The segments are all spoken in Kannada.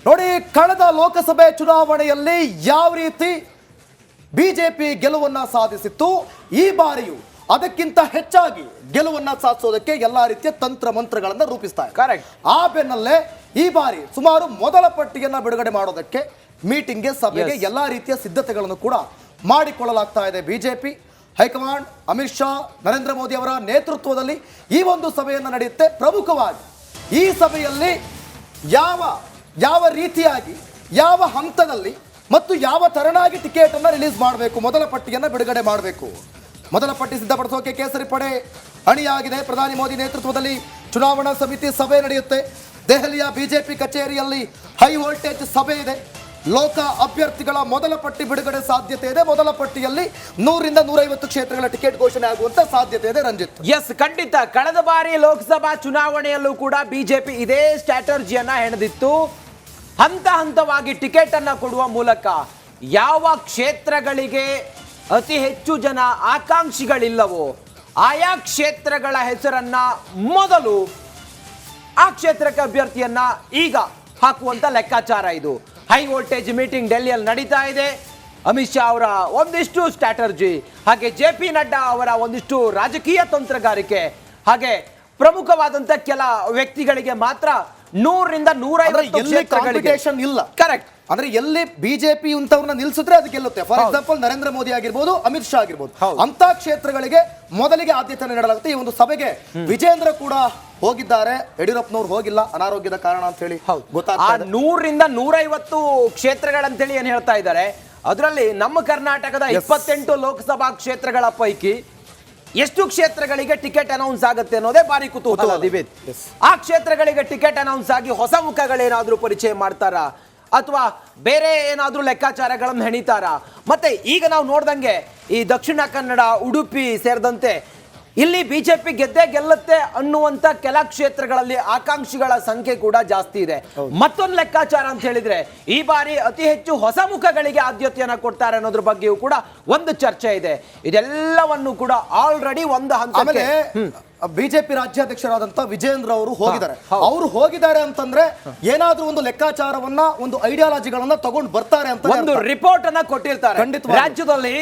ನೋಡಿ, ಕಳೆದ ಲೋಕಸಭೆ ಚುನಾವಣೆಯಲ್ಲಿ ಯಾವ ರೀತಿ ಬಿಜೆಪಿ ಗೆಲುವನ್ನ ಸಾಧಿಸಿತ್ತು, ಈ ಬಾರಿಯೂ ಅದಕ್ಕಿಂತ ಹೆಚ್ಚಾಗಿ ಗೆಲುವನ್ನ ಸಾಧಿಸೋದಕ್ಕೆ ಎಲ್ಲಾ ರೀತಿಯ ತಂತ್ರ ಮಂತ್ರಗಳನ್ನು ರೂಪಿಸ್ತಾ ಇದೆ. ಕರೆಕ್ಟ್. ಆ ಬೆನ್ನಲ್ಲೇ ಈ ಬಾರಿ ಸುಮಾರು ಮೊದಲ ಪಟ್ಟಿಯನ್ನ ಬಿಡುಗಡೆ ಮಾಡೋದಕ್ಕೆ ಮೀಟಿಂಗ್ಗೆ, ಸಭೆಗೆ ಎಲ್ಲಾ ರೀತಿಯ ಸಿದ್ಧತೆಗಳನ್ನು ಕೂಡ ಮಾಡಿಕೊಳ್ಳಲಾಗ್ತಾ ಇದೆ. ಬಿಜೆಪಿ ಹೈಕಮಾಂಡ್ ಅಮಿತ್ ಶಾ, ನರೇಂದ್ರ ಮೋದಿ ಅವರ ನೇತೃತ್ವದಲ್ಲಿ ಈ ಒಂದು ಸಭೆಯನ್ನು ನಡೆಯುತ್ತೆ. ಪ್ರಮುಖವಾಗಿ ಈ ಸಭೆಯಲ್ಲಿ ಯಾವ ರೀತಿಯಾಗಿ, ಯಾವ ಹಂತದಲ್ಲಿ ಮತ್ತು ಯಾವ ತರನಾಗಿ ಟಿಕೆಟ್ ಅನ್ನು ರಿಲೀಸ್ ಮಾಡಬೇಕು, ಮೊದಲ ಪಟ್ಟಿಯನ್ನು ಬಿಡುಗಡೆ ಮಾಡಬೇಕು. ಮೊದಲ ಪಟ್ಟಿ ಸಿದ್ಧಪಡಿಸೋಕೆ ಕೇಸರಿ ಪಡೆ ಅಣಿಯಾಗಿದೆ. ಪ್ರಧಾನಿ ಮೋದಿ ನೇತೃತ್ವದಲ್ಲಿ ಚುನಾವಣಾ ಸಮಿತಿ ಸಭೆ ನಡೆಯುತ್ತೆ. ದೆಹಲಿಯ ಬಿಜೆಪಿ ಕಚೇರಿಯಲ್ಲಿ ಹೈ ವೋಲ್ಟೇಜ್ ಸಭೆ ಇದೆ. ಲೋಕ ಅಭ್ಯರ್ಥಿಗಳ ಮೊದಲ ಪಟ್ಟಿ ಬಿಡುಗಡೆ ಸಾಧ್ಯತೆ ಇದೆ. ಮೊದಲ ಪಟ್ಟಿಯಲ್ಲಿ 100 ರಿಂದ 150 ಕ್ಷೇತ್ರಗಳ ಟಿಕೆಟ್ ಘೋಷಣೆ ಆಗುವಂತ ಸಾಧ್ಯತೆ ಇದೆ. ರಂಜಿತ್, ಎಸ್, ಖಂಡಿತ. ಕಳೆದ ಬಾರಿ ಲೋಕಸಭಾ ಚುನಾವಣೆಯಲ್ಲೂ ಕೂಡ ಬಿಜೆಪಿ ಇದೇ ಸ್ಟ್ರಾಟಜಿಯನ್ನ ಹೆಣೆದಿತ್ತು. ಹಂತ ಹಂತವಾಗಿ ಟಿಕೆಟ್ ಅನ್ನ ಕೊಡುವ ಮೂಲಕ ಯಾವ ಕ್ಷೇತ್ರಗಳಿಗೆ ಅತಿ ಹೆಚ್ಚು ಜನ ಆಕಾಂಕ್ಷಿಗಳಿಲ್ಲವೋ ಆಯಾ ಕ್ಷೇತ್ರಗಳ ಹೆಸರನ್ನ ಮೊದಲು ಆ ಕ್ಷೇತ್ರಕ್ಕೆ ಅಭ್ಯರ್ಥಿಯನ್ನ ಈಗ ಹಾಕುವಂತ ಲೆಕ್ಕಾಚಾರ ಇದು. ಹೈ ವೋಲ್ಟೇಜ್ ಮೀಟಿಂಗ್ ಡೆಲ್ಲಿಯಲ್ಲಿ ನಡೀತಾ ಇದೆ. ಅಮಿತ್ ಶಾ ಅವರ ಒಂದಿಷ್ಟು ಸ್ಟ್ರಾಟರ್ಜಿ, ಹಾಗೆ JP ನಡ್ಡಾ ಅವರ ಒಂದಿಷ್ಟು ರಾಜಕೀಯ ತಂತ್ರಗಾರಿಕೆ, ಹಾಗೆ ಪ್ರಮುಖವಾದಂತ ಕೆಲ ವ್ಯಕ್ತಿಗಳಿಗೆ ಮಾತ್ರ 100 ರಿಂದ 150 ಕ್ಷೇತ್ರಗಳಿಗೆ ಇಲ್ಲ. ಕರೆಕ್ಟ್. ಅಂದ್ರೆ ಎಲ್ಲಿ ಬಿಜೆಪಿ ಇಂಥವ್ರನ್ನ ನಿಲ್ಸಿದ್ರೆ ಅದು ಗೆಲ್ಲುತ್ತೆ. ಫಾರ್ ಎಕ್ಸಾಂಪಲ್ ನರೇಂದ್ರ ಮೋದಿ ಆಗಿರ್ಬೋದು, ಅಮಿತ್ ಶಾ ಆಗಿರ್ಬೋದು, ಅಂತ ಕ್ಷೇತ್ರಗಳಿಗೆ ಮೊದಲಿಗೆ ಆದ್ಯತೆ ನೀಡಲಾಗುತ್ತೆ. ಈ ಒಂದು ಸಭೆಗೆ ವಿಜೇಂದ್ರ ಕೂಡ ಹೋಗಿದ್ದಾರೆ. ಯಡಿಯೂರಪ್ಪನವ್ರು ಹೋಗಿಲ್ಲ, ಅನಾರೋಗ್ಯದ ಕಾರಣ ಅಂತ ಹೇಳಿ ಗೊತ್ತಾಗ್ತದೆ. 100 ರಿಂದ 150 ಕ್ಷೇತ್ರಗಳಂತೇಳಿ ಏನ್ ಹೇಳ್ತಾ ಇದ್ದಾರೆ. ಅದರಲ್ಲಿ ನಮ್ಮ ಕರ್ನಾಟಕದ 28 ಲೋಕಸಭಾ ಕ್ಷೇತ್ರಗಳ ಪೈಕಿ ಎಷ್ಟು ಕ್ಷೇತ್ರಗಳಿಗೆ ಟಿಕೆಟ್ ಅನೌನ್ಸ್ ಆಗುತ್ತೆ ಅನ್ನೋದೇ ಭಾರಿ ಕುತೂಹಲ. ಆ ಕ್ಷೇತ್ರಗಳಿಗೆ ಟಿಕೆಟ್ ಅನೌನ್ಸ್ ಆಗಿ ಹೊಸ ಮುಖಗಳೇನಾದ್ರೂ ಪರಿಚಯ ಮಾಡ್ತಾರಾ ಅಥವಾ ಬೇರೆ ಏನಾದ್ರೂ ಲೆಕ್ಕಾಚಾರಗಳನ್ನು ಹೆಣಿತಾರ? ಮತ್ತೆ ಈಗ ನಾವು ನೋಡ್ದಂಗೆ ಈ ದಕ್ಷಿಣ ಕನ್ನಡ, ಉಡುಪಿ ಸೇರಿದಂತೆ ಇಲ್ಲಿ ಬಿಜೆಪಿ ಗೆದ್ದೇ ಗೆಲ್ಲುತ್ತೆ ಅನ್ನುವಂತ ಕೆಲ ಕ್ಷೇತ್ರಗಳಲ್ಲಿ ಆಕಾಂಕ್ಷಿಗಳ ಸಂಖ್ಯೆ ಕೂಡ ಜಾಸ್ತಿ ಇದೆ. ಮತ್ತೊಂದು ಲೆಕ್ಕಾಚಾರ ಅಂತ ಹೇಳಿದ್ರೆ ಈ ಬಾರಿ ಅತಿ ಹೆಚ್ಚು ಹೊಸ ಮುಖಗಳಿಗೆ ಆದ್ಯತೆಯನ್ನ ಕೊಡ್ತಾರೆ ಅನ್ನೋದ್ರ ಬಗ್ಗೆಯೂ ಕೂಡ ಒಂದು ಚರ್ಚೆ ಇದೆ. ಇದೆಲ್ಲವನ್ನು ಕೂಡ ಆಲ್ರೆಡಿ ಒಂದು ಹಂತಕ್ಕೆ ಬಿಜೆಪಿ ರಾಜ್ಯಾಧ್ಯಕ್ಷರಾದಂತ ವಿಜೇಂದ್ರ ಅವರು ಹೋಗಿದ್ದಾರೆ. ಅವರು ಹೋಗಿದ್ದಾರೆ ಅಂತಂದ್ರೆ ಏನಾದ್ರೂ ಒಂದು ಲೆಕ್ಕಾಚಾರವನ್ನ, ಒಂದು ಐಡಿಯಾಲಜಿಗಳನ್ನ ತಗೊಂಡು ಬರ್ತಾರೆ ಅಂತ ಒಂದು ರಿಪೋರ್ಟ್ ಅನ್ನ ಕೊಟ್ಟಿರ್ತಾರೆ. ರಾಜ್ಯದಲ್ಲಿ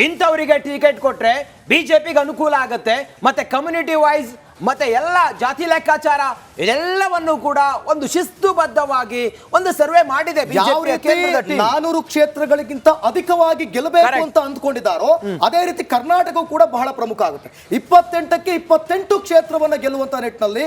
ಇಂಥವರಿಗೆ ಟಿಕೆಟ್ ಕೊಟ್ರೆ ಬಿಜೆಪಿಗೆ ಅನುಕೂಲ ಆಗುತ್ತೆ, ಮತ್ತೆ ಕಮ್ಯುನಿಟಿ ವೈಸ್ ಮತ್ತೆ ಎಲ್ಲ ಜಾತಿ ಲೆಕ್ಕಾಚಾರ ಇದೆಲ್ಲವನ್ನು ಕೂಡ ಒಂದು ಶಿಸ್ತುಬದ್ಧವಾಗಿ ಒಂದು ಸರ್ವೆ ಮಾಡಿದೆ. 400 ಕ್ಷೇತ್ರಗಳಿಗಿಂತ ಅಧಿಕವಾಗಿ ಗೆಲ್ಲಬೇಕು ಅಂತ ಅಂದ್ಕೊಂಡಿದ್ದಾರೋ ಅದೇ ರೀತಿ ಕರ್ನಾಟಕ ಕೂಡ ಬಹಳ ಪ್ರಮುಖ ಆಗುತ್ತೆ. 28ಕ್ಕೆ 28 ಕ್ಷೇತ್ರವನ್ನ ಗೆಲ್ಲುವಂತ ನಿಟ್ಟಿನಲ್ಲಿ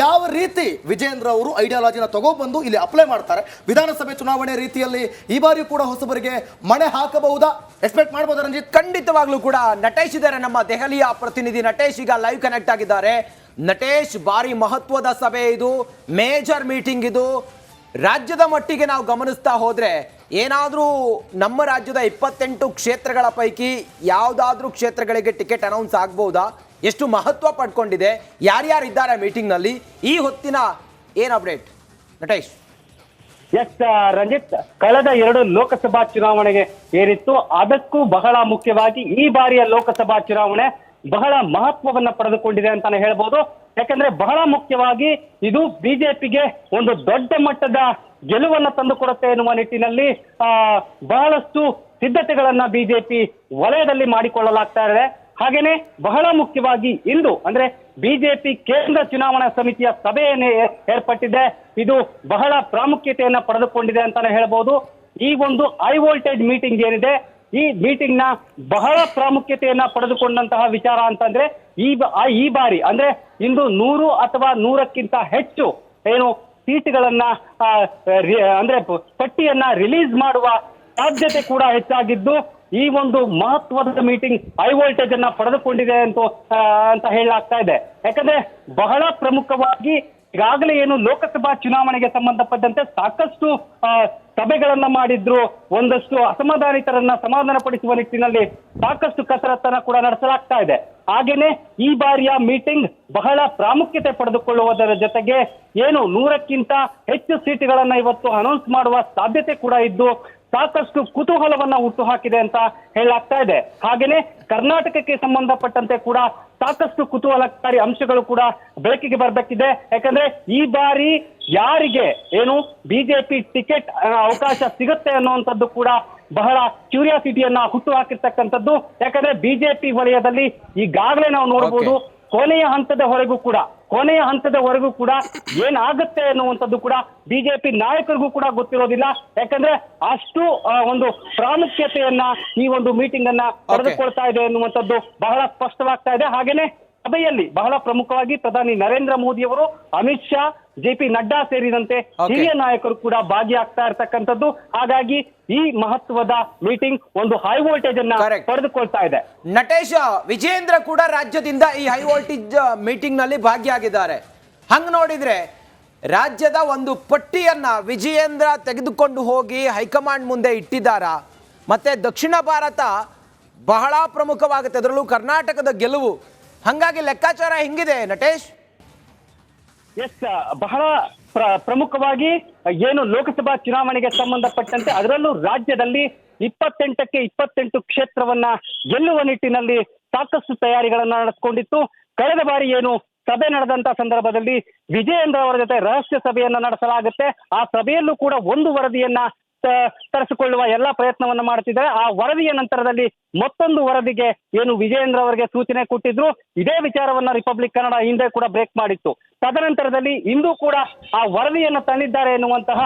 ಯಾವ ರೀತಿ ವಿಜೇಂದ್ರ ಅವರು ಐಡಿಯಾಲಜಿನ ತಗೊಬಂದು ಇಲ್ಲಿ ಅಪ್ಲೈ ಮಾಡ್ತಾರೆ, ವಿಧಾನಸಭೆ ಚುನಾವಣೆ ರೀತಿಯಲ್ಲಿ ಈ ಬಾರಿಯೂ ಕೂಡ ಹೊಸಬರಿಗೆ ಮಣೆ ಹಾಕಬಹುದಾ, ಎಕ್ಸ್ಪೆಕ್ಟ್ ಮಾಡಬಹುದಾ ರಂಜಿತ್? ಖಂಡಿತವಾಗ್ಲೂ ಕೂಡ ನಟೇಶ್ ಇದ್ದಾರೆ, ನಮ್ಮ ದೆಹಲಿಯ ಪ್ರತಿನಿಧಿ ನಟೇಶ್ ಈಗ ಲೈವ್ ಕನೆಕ್ಟ್ ಆಗಿದ್ದಾರೆ. ನಟೇಶ್, ಭಾರಿ ಮಹತ್ವದ ಸಭೆ ಇದು, ಮೇಜರ್ ಮೀಟಿಂಗ್ ಇದು. ರಾಜ್ಯದ ಮಟ್ಟಿಗೆ ನಾವು ಗಮನಿಸ್ತಾ ಹೋದ್ರೆ ಏನಾದ್ರೂ ನಮ್ಮ ರಾಜ್ಯದ 28 ಕ್ಷೇತ್ರಗಳ ಪೈಕಿ ಯಾವ್ದಾದ್ರೂ ಕ್ಷೇತ್ರಗಳಿಗೆ ಟಿಕೆಟ್ ಅನೌನ್ಸ್ ಆಗ್ಬಹುದಾ? ಎಷ್ಟು ಮಹತ್ವ ಪಡ್ಕೊಂಡಿದೆ, ಯಾರ್ಯಾರಿದ್ದಾರೆ ಮೀಟಿಂಗ್ ನಲ್ಲಿ, ಈ ಹೊತ್ತಿನ ಏನ್ ಅಪ್ಡೇಟ್ ನಟೇಶ್? ಎಸ್ ರಂಜಿತ್, ಕಳೆದ 2 ಲೋಕಸಭಾ ಚುನಾವಣೆಗೆ ಏರಿತ್ತು. ಅದಕ್ಕೂ ಬಹಳ ಮುಖ್ಯವಾಗಿ ಈ ಬಾರಿಯ ಲೋಕಸಭಾ ಚುನಾವಣೆ ಬಹಳ ಮಹತ್ವವನ್ನ ಪಡೆದುಕೊಂಡಿದೆ ಅಂತಾನೆ ಹೇಳ್ಬೋದು. ಯಾಕಂದ್ರೆ ಬಹಳ ಮುಖ್ಯವಾಗಿ ಇದು ಬಿಜೆಪಿಗೆ ಒಂದು ದೊಡ್ಡ ಮಟ್ಟದ ಗೆಲುವನ್ನ ತಂದುಕೊಡುತ್ತೆ ಎನ್ನುವ ನಿಟ್ಟಿನಲ್ಲಿ ಬಹಳಷ್ಟು ಸಿದ್ಧತೆಗಳನ್ನ ಬಿಜೆಪಿ ವಲಯದಲ್ಲಿ ಮಾಡಿಕೊಳ್ಳಲಾಗ್ತಾ ಇದೆ. ಹಾಗೇನೆ ಬಹಳ ಮುಖ್ಯವಾಗಿ ಇಂದು ಅಂದ್ರೆ ಬಿಜೆಪಿ ಕೇಂದ್ರ ಚುನಾವಣಾ ಸಮಿತಿಯ ಸಭೆಯನ್ನೇ ಏರ್ಪಟ್ಟಿದೆ. ಇದು ಬಹಳ ಪ್ರಾಮುಖ್ಯತೆಯನ್ನ ಪಡೆದುಕೊಂಡಿದೆ ಅಂತಾನೆ ಹೇಳ್ಬೋದು. ಈ ಒಂದು ಹೈ ವೋಲ್ಟೇಜ್ ಮೀಟಿಂಗ್ ಏನಿದೆ, ಈ ಮೀಟಿಂಗ್ ನ ಬಹಳ ಪ್ರಾಮುಖ್ಯತೆಯನ್ನ ಪಡೆದುಕೊಂಡಂತಹ ವಿಚಾರ ಅಂತಂದ್ರೆ ಈ ಬಾರಿ ಅಂದ್ರೆ ಇಂದು 100 ಅಥವಾ 100ಕ್ಕಿಂತ ಹೆಚ್ಚು ಏನು ಸೀಟ್ಗಳನ್ನ ಅಂದ್ರೆ ಪಟ್ಟಿಯನ್ನ ರಿಲೀಸ್ ಮಾಡುವ ಸಾಧ್ಯತೆ ಕೂಡ ಹೆಚ್ಚಾಗಿದ್ದು ಈ ಒಂದು ಮಹತ್ವದ ಮೀಟಿಂಗ್ ಹೈ ವೋಲ್ಟೇಜ್ ಅನ್ನ ಪಡೆದುಕೊಂಡಿದೆ ಅಂತ ಹೇಳಲಾಗ್ತಾ ಇದೆ. ಯಾಕಂದ್ರೆ ಬಹಳ ಪ್ರಮುಖವಾಗಿ ಈಗಾಗಲೇ ಏನು ಲೋಕಸಭಾ ಚುನಾವಣೆಗೆ ಸಂಬಂಧಪಟ್ಟಂತೆ ಸಾಕಷ್ಟು ಸಭೆಗಳನ್ನ ಮಾಡಿದ್ರು, ಒಂದಷ್ಟು ಅಸಮಾಧಾನಿತರನ್ನ ಸಮಾಧಾನ ಪಡಿಸುವ ನಿಟ್ಟಿನಲ್ಲಿ ಸಾಕಷ್ಟು ಕಸರತ್ತನ್ನ ಕೂಡ ನಡೆಸಲಾಗ್ತಾ ಇದೆ. ಹಾಗೇನೆ ಈ ಬಾರಿಯ ಮೀಟಿಂಗ್ ಬಹಳ ಪ್ರಾಮುಖ್ಯತೆ ಪಡೆದುಕೊಳ್ಳುವುದರ ಜೊತೆಗೆ ಏನು 100ಕ್ಕಿಂತ ಹೆಚ್ಚು ಸೀಟುಗಳನ್ನ ಇವತ್ತು ಅನೌನ್ಸ್ ಮಾಡುವ ಸಾಧ್ಯತೆ ಕೂಡ ಇದ್ದು ಸಾಕಷ್ಟು ಕುತೂಹಲವನ್ನ ಹುಟ್ಟು ಹಾಕಿದೆ ಅಂತ ಹೇಳಲಾಗ್ತಾ ಇದೆ. ಹಾಗೇನೆ ಕರ್ನಾಟಕಕ್ಕೆ ಸಂಬಂಧಪಟ್ಟಂತೆ ಕೂಡ ಸಾಕಷ್ಟು ಕುತೂಹಲಕಾರಿ ಅಂಶಗಳು ಕೂಡ ಬೆಳಕಿಗೆ ಬರ್ಬೇಕಿದೆ. ಯಾಕಂದ್ರೆ ಈ ಬಾರಿ ಯಾರಿಗೆ ಏನು ಬಿಜೆಪಿ ಟಿಕೆಟ್ ಅವಕಾಶ ಸಿಗುತ್ತೆ ಅನ್ನುವಂಥದ್ದು ಕೂಡ ಬಹಳ ಕ್ಯೂರಿಯಾಸಿಟಿಯನ್ನ ಹುಟ್ಟು ಹಾಕಿರ್ತಕ್ಕಂಥದ್ದು. ಯಾಕಂದ್ರೆ ಬಿಜೆಪಿ ವಲಯದಲ್ಲಿ ಈಗಾಗಲೇ ನಾವು ನೋಡಬಹುದು ಕೊನೆಯ ಹಂತದವರೆಗೂ ಕೂಡ ಏನಾಗುತ್ತೆ ಅನ್ನುವಂಥದ್ದು ಕೂಡ ಬಿಜೆಪಿ ನಾಯಕರಿಗೂ ಕೂಡ ಗೊತ್ತಿರೋದಿಲ್ಲ. ಯಾಕಂದ್ರೆ ಅಷ್ಟು ಒಂದು ಪ್ರಾಮುಖ್ಯತೆಯನ್ನ ಈ ಒಂದು ಮೀಟಿಂಗ್ ಅನ್ನ ಪಡೆದುಕೊಳ್ತಾ ಇದೆ ಅನ್ನುವಂಥದ್ದು ಬಹಳ ಸ್ಪಷ್ಟವಾಗ್ತಾ ಇದೆ. ಹಾಗೇನೆ ಸಭೆಯಲ್ಲಿ ಬಹಳ ಪ್ರಮುಖವಾಗಿ ಪ್ರಧಾನಿ ನರೇಂದ್ರ ಮೋದಿ ಅವರು, ಅಮಿತ್ ಶಾ, JP ನಡ್ಡಾ ಸೇರಿದಂತೆ ಹಿರಿಯ ನಾಯಕರು ಕೂಡ ಭಾಗಿಯಾಗ್ತಾ ಇರ್ತಕ್ಕಂಥದ್ದು. ಹಾಗಾಗಿ ಈ ಮಹತ್ವದ ಮೀಟಿಂಗ್ ಒಂದು ಹೈ ವೋಲ್ಟೇಜ್ ಅನ್ನ ಪಡೆದುಕೊಳ್ತಾ ಇದೆ. ನಟೇಶ, ವಿಜೇಂದ್ರ ಕೂಡ ರಾಜ್ಯದಿಂದ ಈ ಹೈ ವೋಲ್ಟೇಜ್ ಮೀಟಿಂಗ್ ನಲ್ಲಿ ಭಾಗಿಯಾಗಿದ್ದಾರೆ. ಹಂಗ ನೋಡಿದ್ರೆ ರಾಜ್ಯದ ಒಂದು ಪಟ್ಟಿಯನ್ನ ವಿಜಯೇಂದ್ರ ತೆಗೆದುಕೊಂಡು ಹೋಗಿ ಹೈಕಮಾಂಡ್ ಮುಂದೆ ಇಟ್ಟಿದ್ದಾರಾ? ಮತ್ತೆ ದಕ್ಷಿಣ ಭಾರತ ಬಹಳ ಪ್ರಮುಖವಾಗುತ್ತೆ, ಅದರಲ್ಲೂ ಕರ್ನಾಟಕದ ಗೆಲುವು. ಹಂಗಾಗಿ ಲೆಕ್ಕಾಚಾರ ಹೆಂಗಿದೆ ನಟೇಶ್? ಎಸ್, ಬಹಳ ಪ್ರಮುಖವಾಗಿ ಏನು ಲೋಕಸಭಾ ಚುನಾವಣೆಗೆ ಸಂಬಂಧಪಟ್ಟಂತೆ ಅದರಲ್ಲೂ ರಾಜ್ಯದಲ್ಲಿ 28ಕ್ಕೆ 28 ಕ್ಷೇತ್ರವನ್ನ ಗೆಲ್ಲುವ ನಿಟ್ಟಿನಲ್ಲಿ ಸಾಕಷ್ಟು ತಯಾರಿಗಳನ್ನ ನಡೆಸಿಕೊಂಡಿತ್ತು. ಕಳೆದ ಬಾರಿ ಏನು ಸಭೆ ನಡೆದಂತ ಸಂದರ್ಭದಲ್ಲಿ ವಿಜಯೇಂದ್ರ ಅವರ ಜೊತೆ ರಹಸ್ಯ ಸಭೆಯನ್ನ ನಡೆಸಲಾಗುತ್ತೆ. ಆ ಸಭೆಯಲ್ಲೂ ಕೂಡ ಒಂದು ವರದಿಯನ್ನ ತರಿಸಿಕೊಳ್ಳುವ ಎಲ್ಲಾ ಪ್ರಯತ್ನವನ್ನ ಮಾಡ್ತಿದ್ದಾರೆ. ಆ ವರದಿಯ ನಂತರದಲ್ಲಿ ಮತ್ತೊಂದು ವರದಿಗೆ ಏನು ವಿಜಯೇಂದ್ರ ಅವರಿಗೆ ಸೂಚನೆ ಕೊಟ್ಟಿದ್ರು. ಇದೇ ವಿಚಾರವನ್ನ ರಿಪಬ್ಲಿಕ್ ಕನ್ನಡ ಹಿಂದೆ ಕೂಡ ಬ್ರೇಕ್ ಮಾಡಿತ್ತು. ತದನಂತರದಲ್ಲಿ ಇಂದು ಕೂಡ ಆ ವರದಿಯನ್ನು ತಂದಿದ್ದಾರೆ ಎನ್ನುವಂತಹ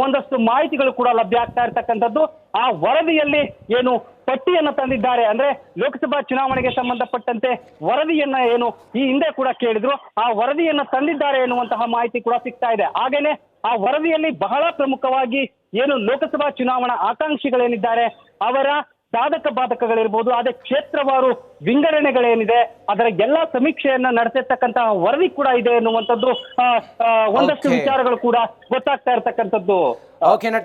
ಒಂದಷ್ಟು ಮಾಹಿತಿಗಳು ಕೂಡ ಲಭ್ಯ ಆಗ್ತಾ ಇರ್ತಕ್ಕಂಥದ್ದು. ಆ ವರದಿಯಲ್ಲಿ ಏನು ಪಟ್ಟಿಯನ್ನು ತಂದಿದ್ದಾರೆ ಅಂದ್ರೆ ಲೋಕಸಭಾ ಚುನಾವಣೆಗೆ ಸಂಬಂಧಪಟ್ಟಂತೆ ವರದಿಯನ್ನ ಏನು ಈ ಹಿಂದೆ ಕೂಡ ಕೇಳಿದ್ರು, ಆ ವರದಿಯನ್ನ ತಂದಿದ್ದಾರೆ ಎನ್ನುವಂತಹ ಮಾಹಿತಿ ಕೂಡ ಸಿಗ್ತಾ ಇದೆ. ಹಾಗೇನೆ ಆ ವರದಿಯಲ್ಲಿ ಬಹಳ ಪ್ರಮುಖವಾಗಿ ಏನು ಲೋಕಸಭಾ ಚುನಾವಣಾ ಆಕಾಂಕ್ಷಿಗಳೇನಿದ್ದಾರೆ ಅವರ ಸಾಧಕ ಬಾಧಕಗಳಿರ್ಬೋದು, ಅದೇ ಕ್ಷೇತ್ರವಾರು ವಿಂಗಡಣೆಗಳೇನಿದೆ ಅದರ ಎಲ್ಲಾ ಸಮೀಕ್ಷೆಯನ್ನ ನಡೆಸಿರ್ತಕ್ಕಂತಹ ವರದಿ ಕೂಡ ಇದೆ ಎನ್ನುವಂಥದ್ದು ಒಂದಷ್ಟು ವಿಚಾರಗಳು ಕೂಡ ಗೊತ್ತಾಗ್ತಾ ಇರ್ತಕ್ಕಂಥದ್ದು.